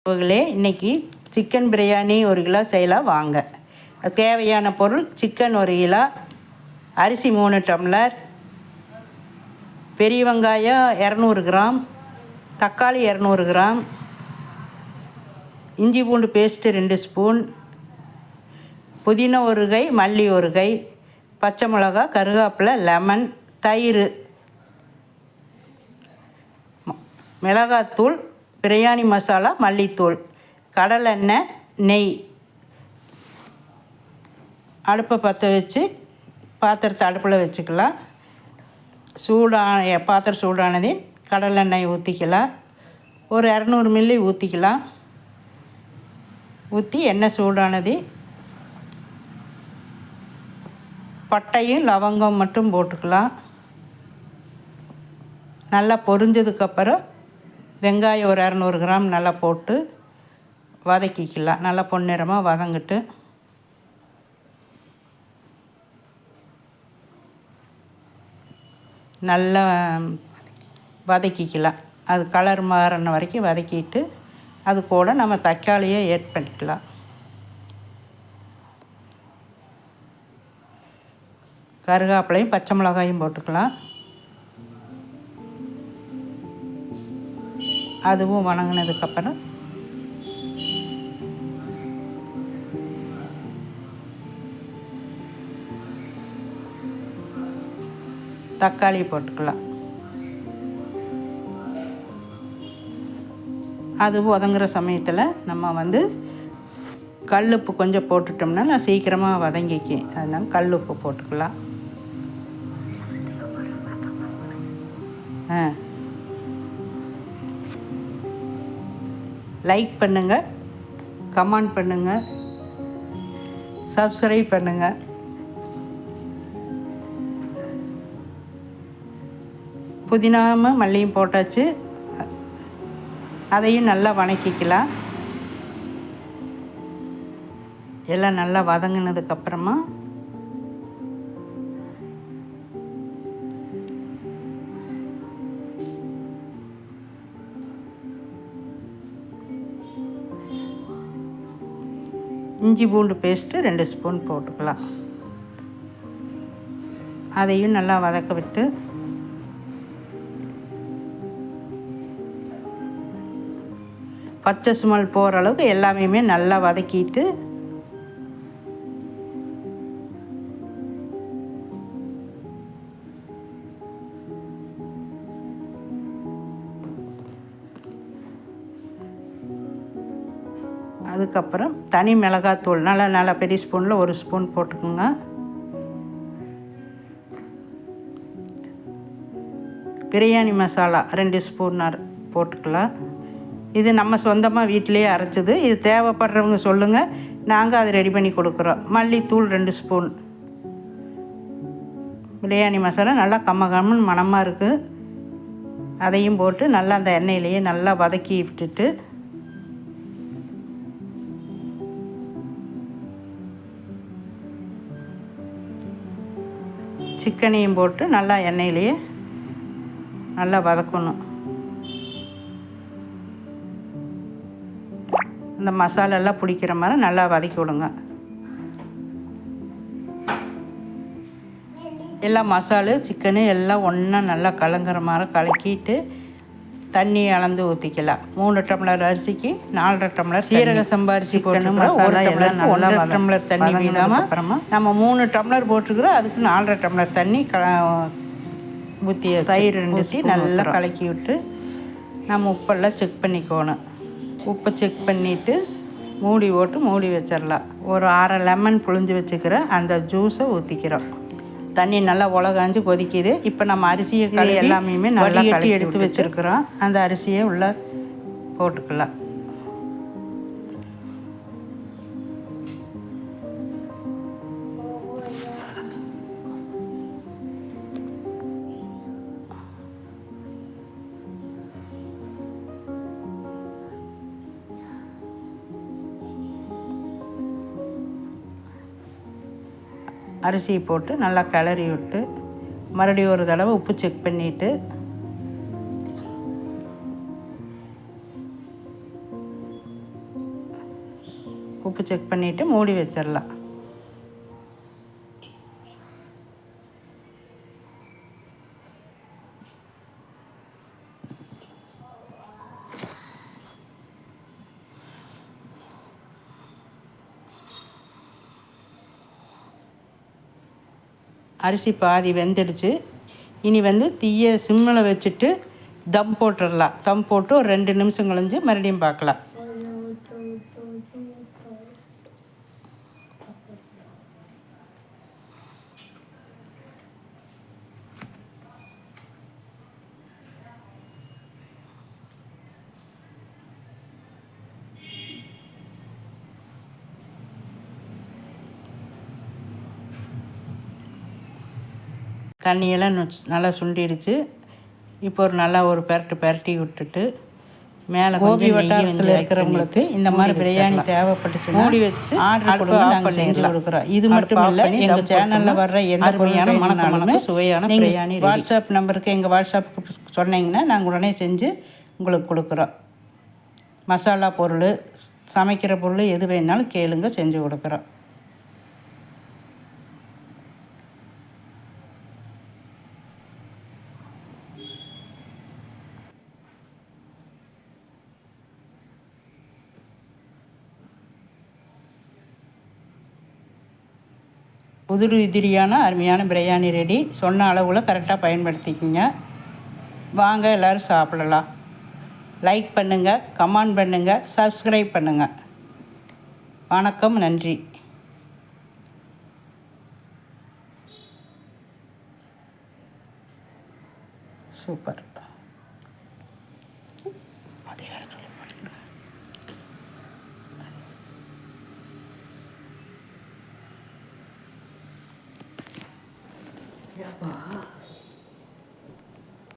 உறவுகளே, இன்றைக்கி chicken biryani 1 kilo செய்யலாம் வாங்க. தேவையான பொருள்: சிக்கன் 1 கிலோ, அரிசி 3 டம்ளர், பெரிய வெங்காயம் 200 கிராம், தக்காளி 200 கிராம், இஞ்சி பூண்டு பேஸ்ட்டு 2 ஸ்பூன், புதினா 1 கை, மல்லி 1 கை, பச்சை மிளகா, கருவேப்பிலை, லெமன், தயிர், மிளகாத்தூள், பிரியாணி மசாலா, மல்லித்தூள், கடலெண்ணெய், நெய். அடுப்பை பற்ற வச்சு பாத்திரத்தை அடுப்பில் வச்சுக்கலாம். பாத்திரம் சூடானதே கடலெண்ணெய் ஊற்றிக்கலாம். ஒரு 200 மில்லி ஊற்றிக்கலாம். ஊற்றி எண்ணெய் சூடானதே பட்டையும் லவங்கம் மட்டும் போட்டுக்கலாம். நல்லா பொரிஞ்சதுக்கப்புறம் வெங்காயம் ஒரு 200 கிராம் நல்லா போட்டு வதக்கிக்கலாம். நல்லா பொன்னிறமாக வதங்கிட்டு நல்லா வதக்கிக்கலாம். அது கலர் மாறின வரைக்கும் வதக்கிட்டு அது கூட நம்ம தக்காளியை ஆட் பண்ணிக்கலாம். கருவேப்பிலையும் பச்சை மிளகாயும் போட்டுக்கலாம். அதுவும் வணங்கினதுக்கப்புறம் தக்காளி போட்டுக்கலாம். அது வதங்குற சமயத்தில் நம்ம கல்லுப்பு கொஞ்சம் போட்டுட்டோம்னா நான் சீக்கிரமாக வதங்கிக்கேன். அதனால் கல்லுப்பு போட்டுக்கலாம். லைக் பண்ணுங்கள், கமெண்ட் பண்ணுங்கள், சப்ஸ்கிரைப் பண்ணுங்கள். புதினாவும் மல்லியும் போட்டாச்சு. அதையும் நல்லா வதக்கிக்கலாம். எல்லாம் நல்லா வதங்கினதுக்கப்புறமா இஞ்சி பூண்டு பேஸ்ட்டு 2 ஸ்பூன் போட்டுக்கலாம். அதையும் நல்லா வதக்க விட்டு பச்சை ஸ்மெல் போகிற அளவுக்கு எல்லாமே நல்லா வதக்கிட்டு அதுக்கப்புறம் தனி மிளகாத்தூள் நல்லா பெரிய ஸ்பூனில் 1 ஸ்பூன் போட்டுக்கோங்க. பிரியாணி மசாலா 2 ஸ்பூன் போட்டுக்கலாம். இது நம்ம சொந்தமாக வீட்டிலையே அரைச்சது. இது தேவைப்படுறவங்க சொல்லுங்கள், நாங்கள் அதை ரெடி பண்ணி கொடுக்குறோம். மல்லித்தூள் 2 ஸ்பூன். பிரியாணி மசாலா நல்லா கம்மன்னு மணமாக இருக்குது. அதையும் போட்டு நல்லா அந்த எண்ணெயிலேயே நல்லா வதக்கி விட்டுட்டு சிக்கனையும் போட்டு நல்லா எண்ணெயிலேயே நல்லா வதக்கணும். இந்த மசாலெல்லாம் பிடிக்கிற மாதிரி நல்லா வதக்கி விடுங்க. எல்லா மசாலு சிக்கனு எல்லாம் ஒன்றா நல்லா கலங்குற மாதிரி கலக்கிட்டு தண்ணி அளந்து ஊற்றிக்கலாம். 3 டம்ளர் அரிசிக்கு 4.5 டம்ளர் சீரக சம்பா அரிசி போட்டு மசாலா எல்லாம் நல்லா 1 டம்ளர் தண்ணி வீதாமல் அப்புறமா நம்ம 3 டம்ளர் போட்டுக்கிறோம். அதுக்கு 4.5 டம்ளர் தண்ணி ஊற்றி தயிர் 2 ஊற்றி நல்லா கலக்கி விட்டு நம்ம உப்பெல்லாம் செக் பண்ணிக்கணும். உப்பை செக் பண்ணிவிட்டு மூடி போட்டு மூடி வச்சிடலாம். ஒரு 1/2 லெமன் புழிஞ்சு வச்சுக்கிறேன். அந்த ஜூஸை ஊற்றிக்கிறோம். தண்ணி நல்லா உலகாஞ்சு கொதிக்குது. இப்போ நம்ம அரிசியை கழுவி எல்லாமே நல்லா கட்டி எடுத்து வச்சுருக்குறோம். அந்த அரிசியை உள்ளே போட்டுக்கலாம். அரிசியை போட்டு நல்லா கிளறி விட்டு மறுபடியும் ஒரு தடவை உப்பு செக் பண்ணிவிட்டு உப்பு செக் பண்ணிவிட்டு மூடி வச்சிடலாம். அரிசி பாதி வெந்துடுச்சு. இனி தீயை சிம்மில் வச்சுட்டு தம் போட்டுடலாம். தம் போட்டு ஒரு 2 நிமிஷம் கழிஞ்சு மறுபடியும் பார்க்கலாம். தண்ணியெல்லாம் நல்லா சுண்டிடுச்சு. இப்போ ஒரு பெரட்டி விட்டுட்டு மேலே கோபி வட்டாரத்தில் இருக்கிறவங்களுக்கு இந்த மாதிரி பிரியாணி தேவைப்பட்டுச்சு மூடி வச்சு ஆர்டர் நாங்கள் செஞ்சு கொடுக்குறோம். இது மட்டும் இல்லை, எங்கள் சேனலில் வர்ற எந்த பொருளான மணக்கமாலுமே சுவையான பிரியாணி வாட்ஸ்அப் நம்பருக்கு எங்கள் வாட்ஸ்அப்புக்கு சொன்னீங்கன்னா நாங்கள் உடனே செஞ்சு உங்களுக்கு கொடுக்குறோம். மசாலா பொருள், சமைக்கிற பொருள் எது வேணாலும் கேளுங்க, செஞ்சு கொடுக்குறோம். உதிரி உதிரியான அருமையான பிரியாணி ரெடி. சொன்ன அளவில் கரெக்டாக பயன்படுத்திக்கோங்க. வாங்க எல்லோரும் சாப்பிடலாம். லைக் பண்ணுங்கள், கமெண்ட் பண்ணுங்கள், சப்ஸ்கிரைப் பண்ணுங்கள். வணக்கம், நன்றி. சூப்பர். Yeah.